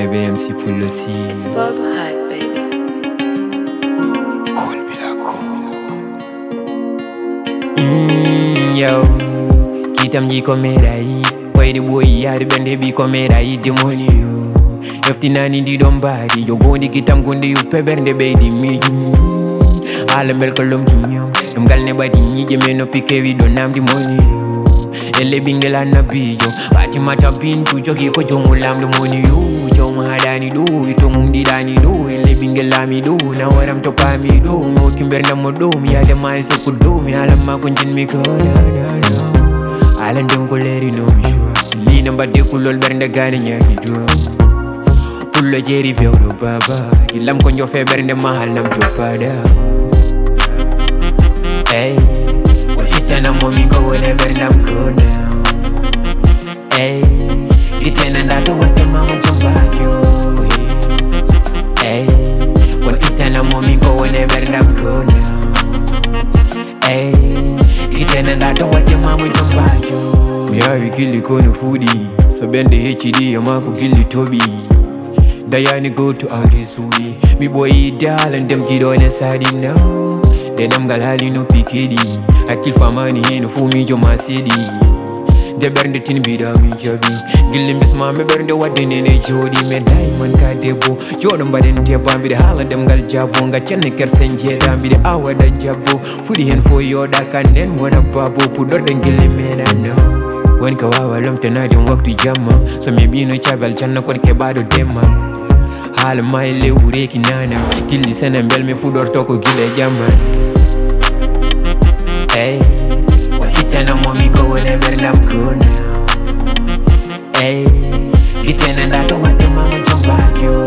bébé MC pour le C. It's Bob Hype, baby. Cool Bilaco. Yo, kitam ji komerai. Why the boy yard bend heavy komerai the money yo. If the nani di don't body, yo go di kitam gunde you pepper the baby me. All mel kolom kinyam. Them gal ne body ni je me no pique we don't am the money yo. Ele bingela na biyo. Bati mata bin tu jogi ko jomulam the money yo. Jom hadani do, ito mum di dani do. Ele bingela mi do, na waram to pa mi do. Mo kimber na mo do, mi ada mai so ku do. Mi alam ma kunjin mi ko na. Alan dem ko leri no mi shwa. Li namba de ku lol bernde gane nyaki do. Pullo jeri bewdo baba. Ilam ko njo fe bernde mahal nam to pada. Hey, well Itanaam mommy go whenever I'm cool now. Hey, Itanaam that do what the mama jump back you. Hey, well Itanaam mommy go whenever I'm cool now. Hey, Itanaam that do what the mama jump back you. Me have a kill the corner foodie, so bend the HD, I'm a kill the Toby. Diana go to all the sudi. Me boy ideal and them kid on the side now. They them gal hali no pikedi. I kill for money no fool me jo my city. They burn the tin be da me jabi. Gillim bis ma me burn the what in a jodi. Me diamond ka debo. Jordan baden te ban be the hala them gal jabo. Nga chenne ker senje da be the hour da jabo. Fudi hen for your da kan nen wana babo. Pudor den gillim me na no. When kawawa lam tonight don't walk to jama. So maybe no chabal channa kon ke bado dema. Hala mai le ureki nana. Gilli sana bel me fudor toko gile jaman. Hey, well Itanaam mommy go whenever I'm cool now. Hey, Itanaam that do what the mama jump back you.